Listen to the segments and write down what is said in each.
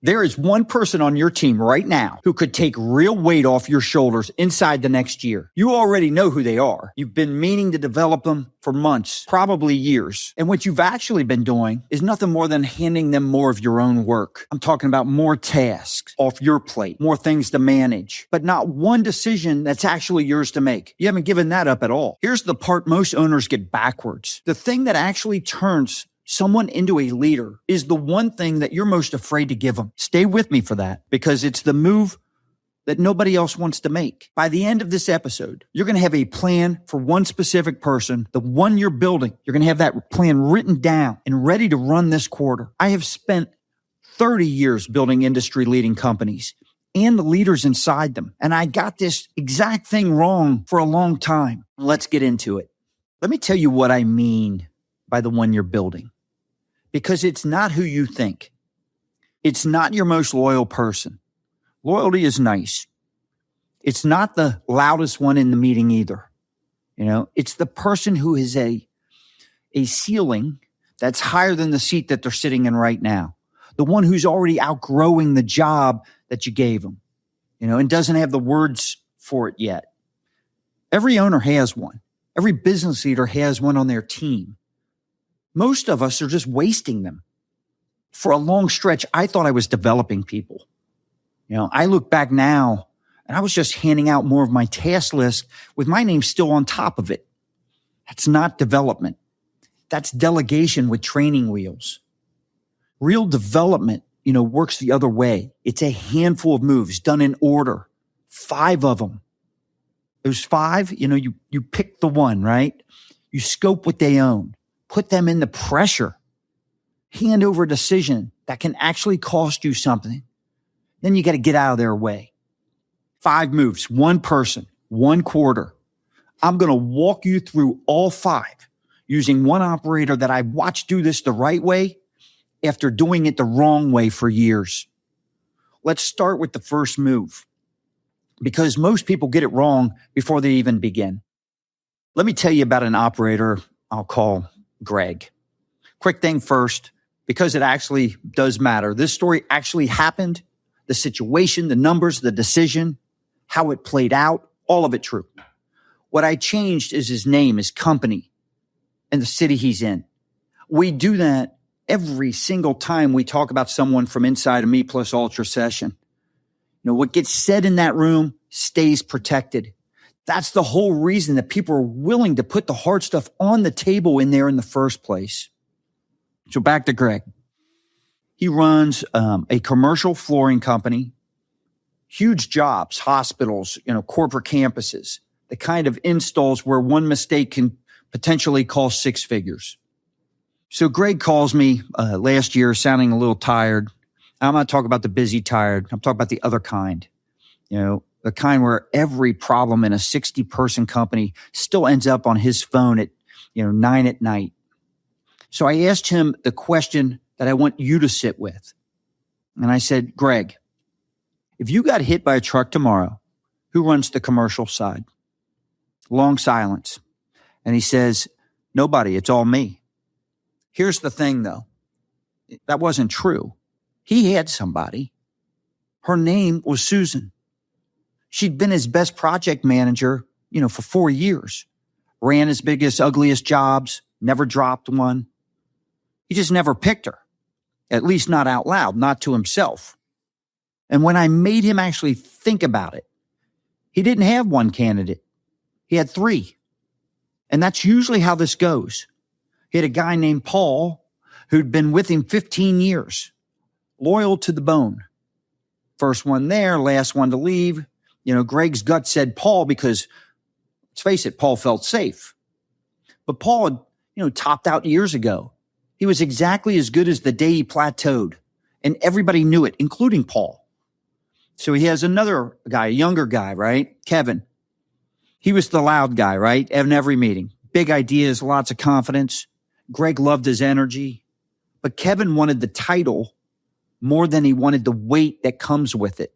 There is one person on your team right now who could take real weight off your shoulders inside the next year. You already know who they are. You've been meaning to develop them for months, probably years. And what you've actually been doing is nothing more than handing them more of your own work. I'm talking about more tasks off your plate, more things to manage, but not one decision that's actually yours to make. You haven't given that up at all. Here's the part most owners get backwards. The thing that actually turns someone into a leader is the one thing that you're most afraid to give them. Stay with me for that, because it's the move that nobody else wants to make. By the end of this episode, you're going to have a plan for one specific person, the one you're building. You're going to have that plan written down and ready to run this quarter. I have spent 30 years building industry-leading companies and the leaders inside them, and I got this exact thing wrong for a long time. Let's get into it. Let me tell you what I mean by the one you're building. Because it's not who you think. It's not your most loyal person. Loyalty is nice. It's not the loudest one in the meeting either. It's the person who is a ceiling that's higher than the seat that they're sitting in right now. The one who's already outgrowing the job that you gave them, and doesn't have the words for it yet. Every owner has one. Every business leader has one on their team. Most of us are just wasting them. For a long stretch, I thought I was developing people. I look back now and I was just handing out more of my task list with my name still on top of it. That's not development. That's delegation with training wheels. Real development, works the other way. It's a handful of moves done in order. 5 of them. Those 5, you pick the one, right? You scope what they own. Put them in the pressure. Hand over a decision that can actually cost you something. Then you got to get out of their way. 5 moves, 1 person, 1 quarter. I'm going to walk you through all 5 using one operator that I watched do this the right way after doing it the wrong way for years. Let's start with the first move, because most people get it wrong before they even begin. Let me tell you about an operator I'll call Greg. Quick thing first, because it actually does matter. This story actually happened. The situation, the numbers, the decision, how it played out, all of it true. What I changed is his name, his company, and the city he's in. We do that every single time we talk about someone from inside a Me Plus Ultra session. What gets said in that room stays protected. That's the whole reason that people are willing to put the hard stuff on the table in there in the first place. So back to Greg. He runs a commercial flooring company, huge jobs, hospitals, corporate campuses, the kind of installs where one mistake can potentially cost 6 figures. So Greg calls me last year sounding a little tired. I'm not talking about the busy tired. I'm talking about the other kind, the kind where every problem in a 60-person company still ends up on his phone at 9 at night. So I asked him the question that I want you to sit with. And I said, Greg, if you got hit by a truck tomorrow, who runs the commercial side? Long silence. And he says, nobody, it's all me. Here's the thing, though. That wasn't true. He had somebody. Her name was Susan. She'd been his best project manager, for 4 years. Ran his biggest, ugliest jobs, never dropped one. He just never picked her, at least not out loud, not to himself. And when I made him actually think about it, he didn't have one candidate. He had 3. And that's usually how this goes. He had a guy named Paul who'd been with him 15 years, loyal to the bone. First one there, last one to leave. Greg's gut said Paul because, let's face it, Paul felt safe. But Paul had, topped out years ago. He was exactly as good as the day he plateaued. And everybody knew it, including Paul. So he has another guy, a younger guy, right? Kevin. He was the loud guy, right? In every meeting. Big ideas, lots of confidence. Greg loved his energy. But Kevin wanted the title more than he wanted the weight that comes with it.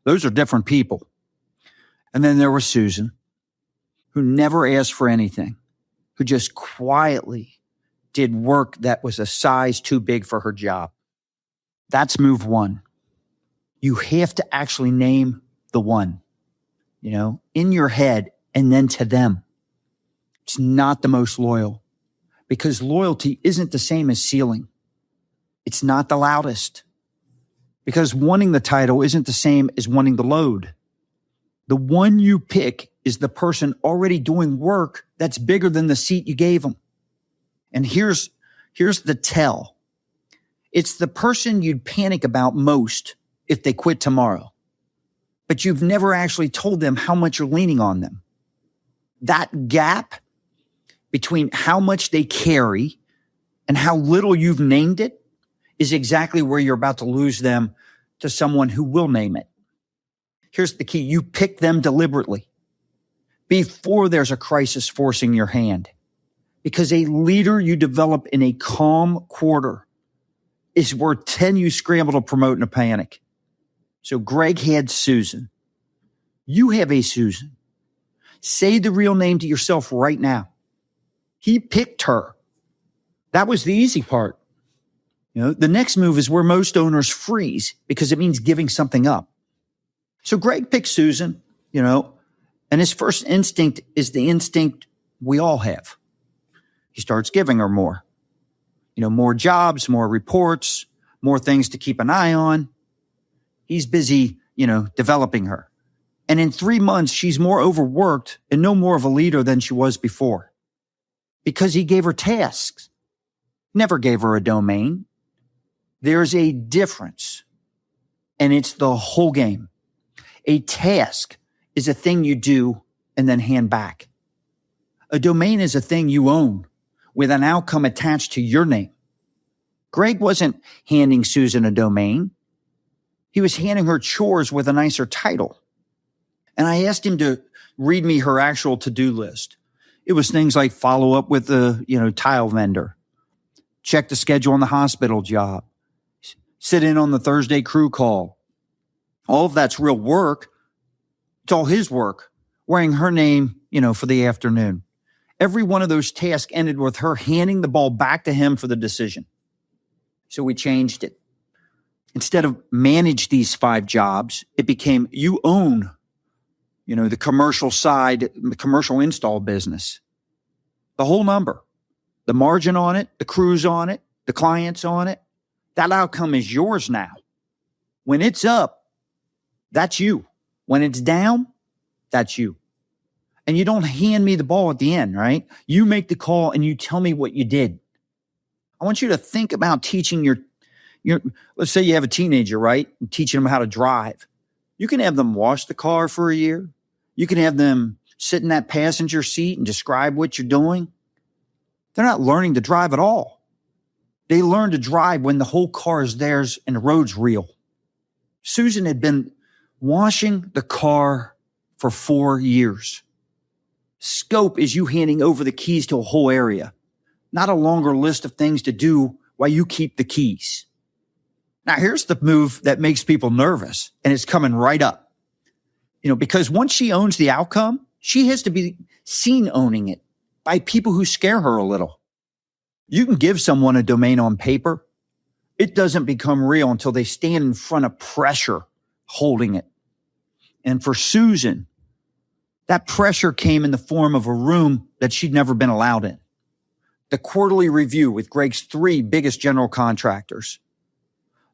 Those are different people. And then there was Susan, who never asked for anything, who just quietly did work that was a size too big for her job. That's move one. You have to actually name the one, in your head and then to them. It's not the most loyal because loyalty isn't the same as ceiling. It's not the loudest because wanting the title isn't the same as wanting the load. The one you pick is the person already doing work that's bigger than the seat you gave them. And here's the tell. It's the person you'd panic about most if they quit tomorrow, but you've never actually told them how much you're leaning on them. That gap between how much they carry and how little you've named it is exactly where you're about to lose them to someone who will name it. Here's the key. You pick them deliberately before there's a crisis forcing your hand, because a leader you develop in a calm quarter is worth 10 you scramble to promote in a panic. So Greg had Susan. You have a Susan. Say the real name to yourself right now. He picked her. That was the easy part. The next move is where most owners freeze because it means giving something up. So Greg picked Susan, and his first instinct is the instinct we all have. He starts giving her more. More jobs, more reports, more things to keep an eye on. He's busy, developing her. And in 3 months, she's more overworked and no more of a leader than she was before. Because he gave her tasks, never gave her a domain. There's a difference, and it's the whole game. A task is a thing you do and then hand back. A domain is a thing you own with an outcome attached to your name. Greg wasn't handing Susan a domain. He was handing her chores with a nicer title. And I asked him to read me her actual to-do list. It was things like follow up with the, tile vendor, check the schedule on the hospital job, sit in on the Thursday crew call. All of that's real work. It's all his work, wearing her name, for the afternoon. Every one of those tasks ended with her handing the ball back to him for the decision. So we changed it. Instead of manage these 5 jobs, it became you own, the commercial side, the commercial install business. The whole number, the margin on it, the crews on it, the clients on it. That outcome is yours now. When it's up, that's you. When it's down, that's you. And you don't hand me the ball at the end, right? You make the call and you tell me what you did. I want you to think about teaching your let's say you have a teenager, right? And teaching them how to drive. You can have them wash the car for a year. You can have them sit in that passenger seat and describe what you're doing. They're not learning to drive at all. They learn to drive when the whole car is theirs and the road's real. Susan had been washing the car for 4 years. Scope is you handing over the keys to a whole area, not a longer list of things to do while you keep the keys. Now, here's the move that makes people nervous, and it's coming right up. Because once she owns the outcome, she has to be seen owning it by people who scare her a little. You can give someone a domain on paper. It doesn't become real until they stand in front of pressure holding it. And for Susan, that pressure came in the form of a room that she'd never been allowed in. The quarterly review with Greg's 3 biggest general contractors.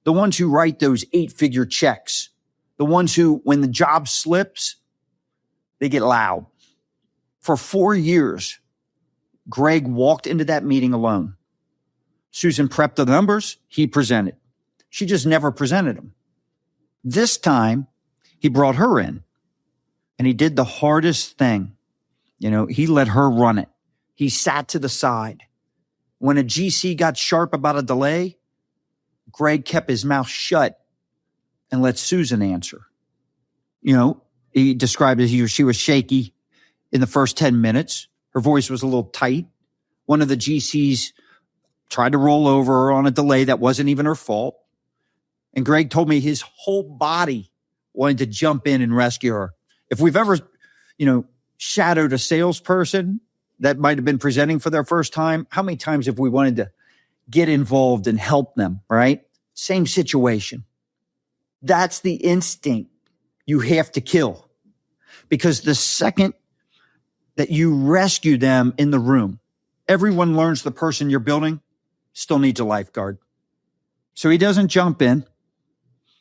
The ones who write those 8-figure checks. The ones who, when the job slips, they get loud. For 4 years, Greg walked into that meeting alone. Susan prepped the numbers. He presented. She just never presented them. This time, he brought her in. And he did the hardest thing. He let her run it. He sat to the side. When a GC got sharp about a delay, Greg kept his mouth shut and let Susan answer. He described it as she was shaky in the first 10 minutes. Her voice was a little tight. One of the GCs tried to roll over her on a delay that wasn't even her fault. And Greg told me his whole body wanted to jump in and rescue her. If we've ever, shadowed a salesperson that might have been presenting for their first time, how many times have we wanted to get involved and help them, right? Same situation. That's the instinct you have to kill, because the second that you rescue them in the room, everyone learns the person you're building still needs a lifeguard. So he doesn't jump in.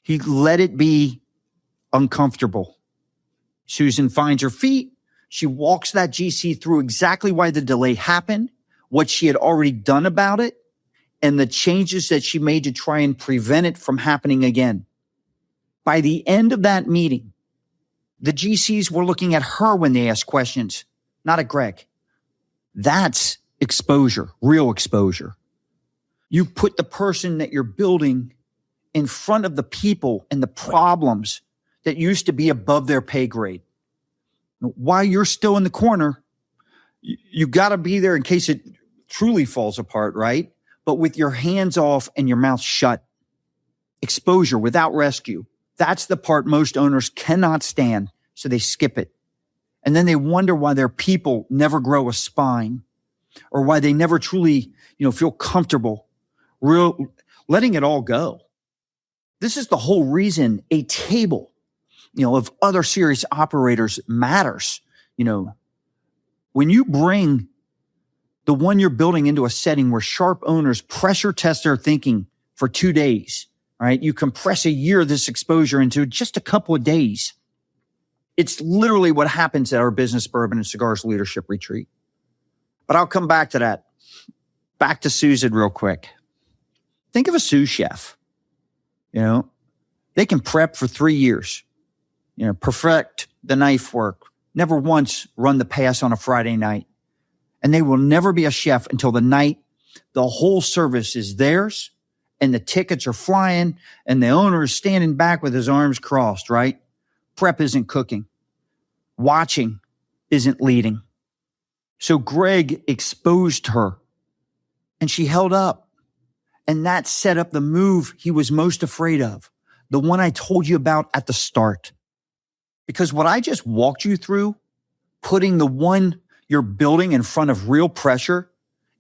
He let it be uncomfortable. Susan finds her feet. She walks that GC through exactly why the delay happened, what she had already done about it, and the changes that she made to try and prevent it from happening again. By the end of that meeting, the GCs were looking at her when they asked questions, not at Greg. That's exposure, real exposure. You put the person that you're building in front of the people and the problems that used to be above their pay grade. While you're still in the corner, you got to be there in case it truly falls apart, right? But with your hands off and your mouth shut. Exposure without rescue. That's the part most owners cannot stand, so they skip it. And then they wonder why their people never grow a spine, or why they never truly, feel comfortable letting it all go. This is the whole reason a table, of other serious operators matters. When you bring the one you're building into a setting where sharp owners pressure test their thinking for 2 days, right? You compress a year of this exposure into just a couple of days. It's literally what happens at our Business, Bourbon, and Cigars Leadership Retreat. But I'll come back to that. Back to Susan real quick. Think of a sous chef. They can prep for 3 years, perfect the knife work, never once run the pass on a Friday night. And they will never be a chef until the night the whole service is theirs and the tickets are flying and the owner is standing back with his arms crossed, right? Prep isn't cooking. Watching isn't leading. So Greg exposed her and she held up. And that set up the move he was most afraid of, the one I told you about at the start. Because what I just walked you through, putting the one you're building in front of real pressure,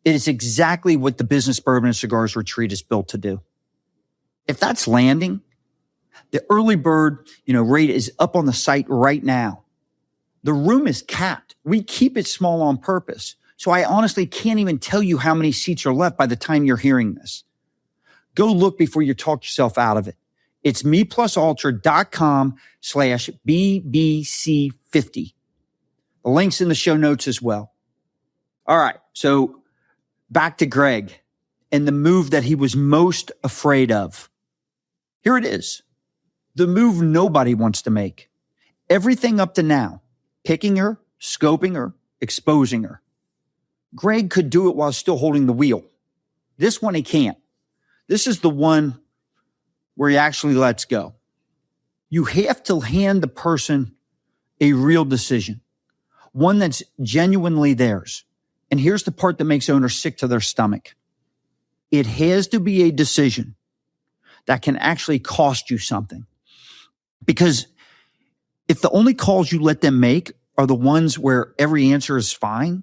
it is exactly what the Business, Bourbon, and Cigars Retreat is built to do. If that's landing, the early bird, rate is up on the site right now. The room is capped. We keep it small on purpose. So I honestly can't even tell you how many seats are left by the time you're hearing this. Go look before you talk yourself out of it. It's meplusultra.com/BBC50. The link's in the show notes as well. All right. So back to Greg and the move that he was most afraid of. Here it is. The move nobody wants to make. Everything up to now, picking her, scoping her, exposing her. Greg could do it while still holding the wheel. This one he can't. This is the one where he actually lets go. You have to hand the person a real decision, one that's genuinely theirs. And here's the part that makes owners sick to their stomach. It has to be a decision that can actually cost you something. Because if the only calls you let them make are the ones where every answer is fine,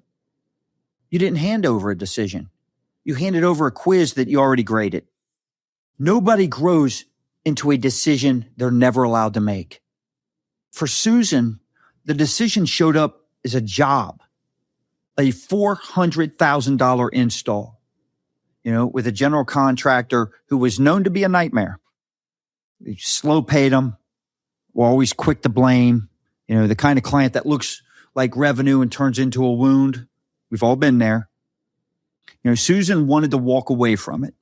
you didn't hand over a decision. You handed over a quiz that you already graded. Nobody grows into a decision they're never allowed to make. For Susan, the decision showed up as a job, a $400,000 install, with a general contractor who was known to be a nightmare. They slow paid them, were always quick to blame, the kind of client that looks like revenue and turns into a wound. We've all been there. Susan wanted to walk away from it.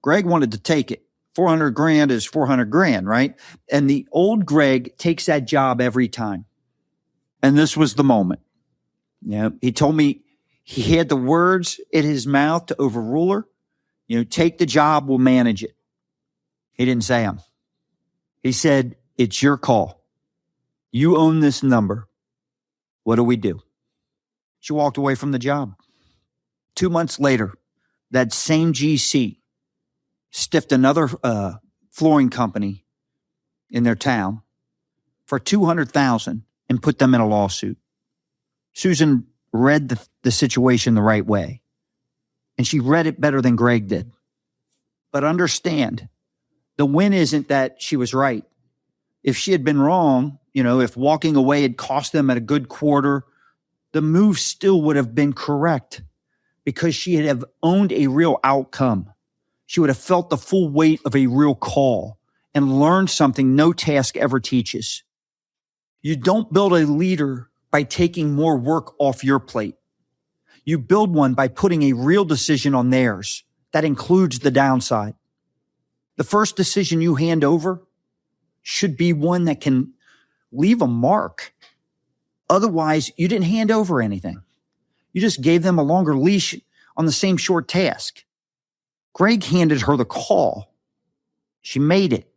Greg wanted to take it. 400 grand is 400 grand, right? And the old Greg takes that job every time. And this was the moment. He told me he had the words in his mouth to overrule her. Take the job, we'll manage it. He didn't say them. He said, it's your call. You own this number. What do we do? She walked away from the job. 2 months later, that same GC stiffed another flooring company in their town for $200,000 and put them in a lawsuit. Susan read the situation the right way, and she read it better than Greg did. But understand, the win isn't that she was right. If she had been wrong, if walking away had cost them at a good quarter, the move still would have been correct because she had have owned a real outcome. She would have felt the full weight of a real call and learned something no task ever teaches. You don't build a leader by taking more work off your plate. You build one by putting a real decision on theirs. That includes the downside. The first decision you hand over should be one that can leave a mark. Otherwise, you didn't hand over anything. You just gave them a longer leash on the same short task. Greg handed her the call. She made it.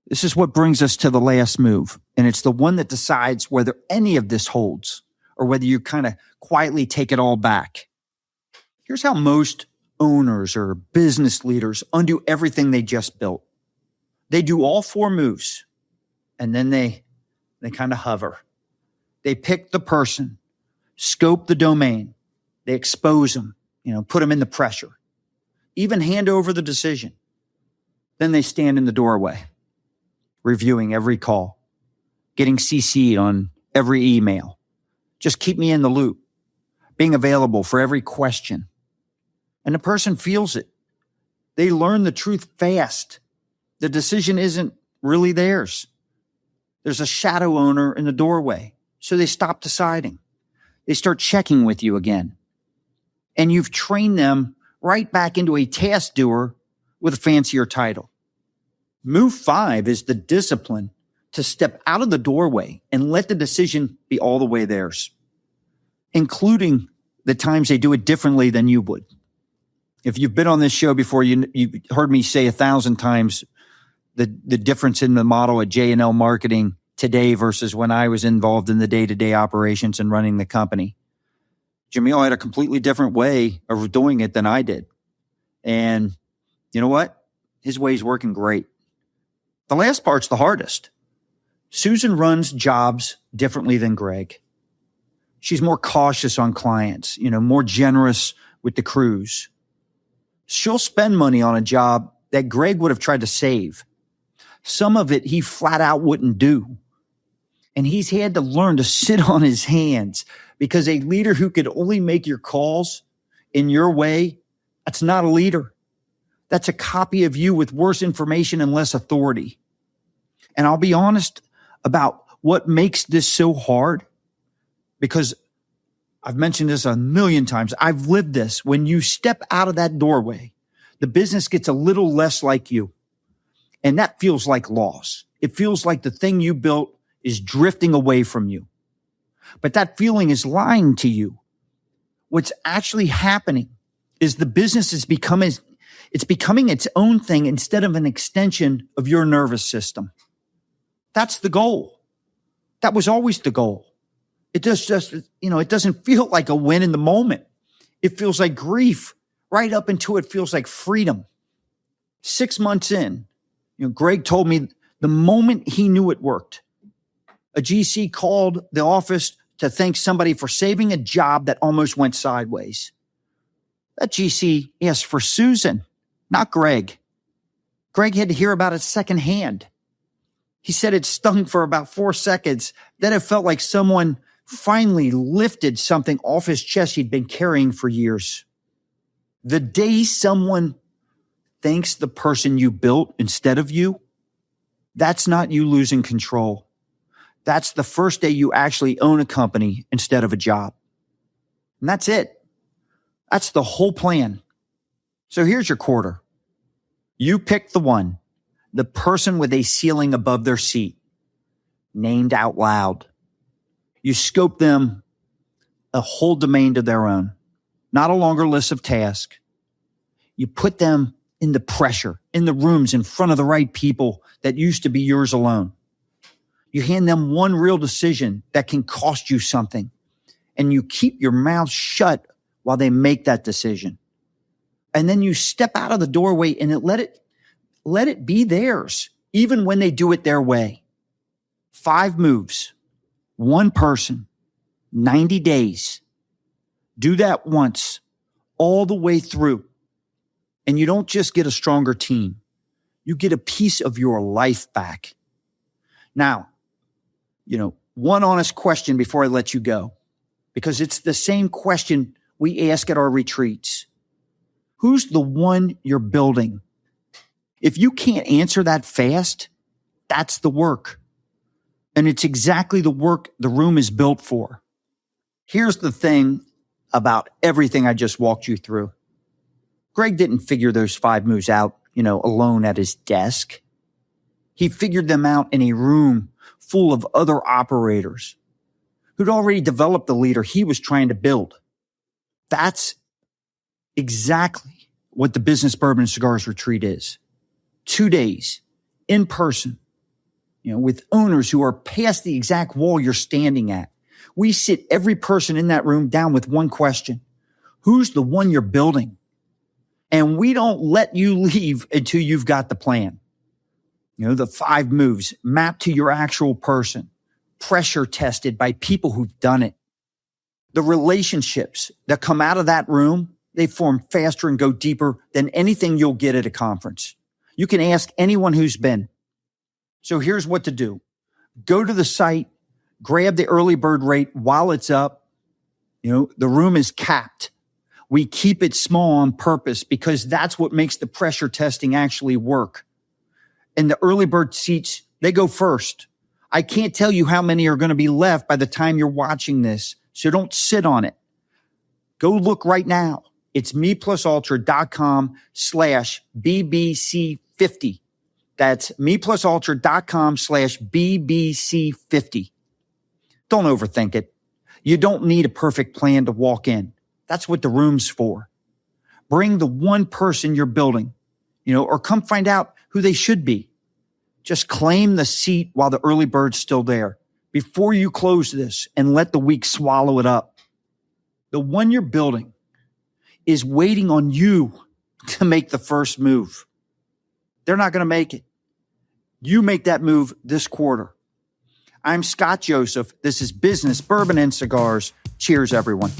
This is what brings us to the last move, and it's the one that decides whether any of this holds or whether you kind of quietly take it all back. Here's how most owners or business leaders undo everything they just built. They do all 4 moves, and then they kind of hover. They pick the person, scope the domain, they expose them, put them in the pressure, even hand over the decision. Then they stand in the doorway, reviewing every call, getting CC'd on every email. Just keep me in the loop, being available for every question. And the person feels it. They learn the truth fast. The decision isn't really theirs. There's a shadow owner in the doorway, so they stop deciding. They start checking with you again. And you've trained them right back into a task doer with a fancier title. Move 5 is the discipline to step out of the doorway and let the decision be all the way theirs, including the times they do it differently than you would. If you've been on this show before, you heard me say 1,000 times the difference in the model at J&L Marketing today versus when I was involved in the day-to-day operations and running the company. Jamil had a completely different way of doing it than I did. And you know what? His way is working great. The last part's the hardest. Susan runs jobs differently than Greg. She's more cautious on clients, more generous with the crews. She'll spend money on a job that Greg would have tried to save. Some of it he flat out wouldn't do. And he's had to learn to sit on his hands because a leader who could only make your calls in your way, that's not a leader. That's a copy of you with worse information and less authority. And I'll be honest about what makes this so hard, because I've mentioned this a million times. I've lived this. When you step out of that doorway, the business gets a little less like you. And that feels like loss. It feels like the thing you built is drifting away from you. But that feeling is lying to you. What's actually happening is the business is becoming its own thing instead of an extension of your nervous system. That's the goal. That was always the goal. It it doesn't feel like a win in the moment. It feels like grief right up until it feels like freedom. 6 months in, Greg told me the moment he knew it worked, a GC called the office to thank somebody for saving a job that almost went sideways. That GC asked for Susan, not Greg. Greg had to hear about it secondhand. He said it stung for about 4 seconds. Then it felt like someone finally lifted something off his chest he'd been carrying for years. The day someone thanks the person you built instead of you, that's not you losing control. That's the first day you actually own a company instead of a job. And that's it. That's the whole plan. So here's your quarter. You pick the person with a ceiling above their seat, named out loud. You scope them a whole domain to their own, not a longer list of tasks. You put them in the pressure, in the rooms in front of the right people that used to be yours alone. You hand them one real decision that can cost you something, and you keep your mouth shut while they make that decision. And then you step out of the doorway and let it be theirs, even when they do it their way. 5 moves, 1 person, 90 days. Do that once, all the way through. And you don't just get a stronger team. You get a piece of your life back. Now, one honest question before I let you go, because it's the same question we ask at our retreats. Who's the one you're building? If you can't answer that fast, that's the work. And it's exactly the work the room is built for. Here's the thing about everything I just walked you through. Greg didn't figure those 5 moves out, alone at his desk. He figured them out in a room full of other operators who'd already developed the leader he was trying to build. That's exactly what the Business Bourbon and Cigars Retreat is. 2 days in person, with owners who are past the exact wall you're standing at. We sit every person in that room down with one question. Who's the one you're building? And we don't let you leave until you've got the plan. The 5 moves mapped to your actual person, pressure tested by people who've done it. The relationships that come out of that room, they form faster and go deeper than anything you'll get at a conference. You can ask anyone who's been. So here's what to do. Go to the site, grab the early bird rate while it's up. The room is capped. We keep it small on purpose because that's what makes the pressure testing actually work. And the early bird seats, they go first. I can't tell you how many are going to be left by the time you're watching this, so don't sit on it. Go look right now. It's meplusultra.com/BBC50. That's meplusultra.com/BBC50. Don't overthink it. You don't need a perfect plan to walk in. That's what the room's for. Bring the one person you're building, or come find out who they should be. Just claim the seat while the early bird's still there before you close this and let the week swallow it up. The one you're building is waiting on you to make the first move. They're not going to make it. You make that move this quarter. I'm Scott Joseph. This is Business, Bourbon, and Cigars. Cheers, everyone.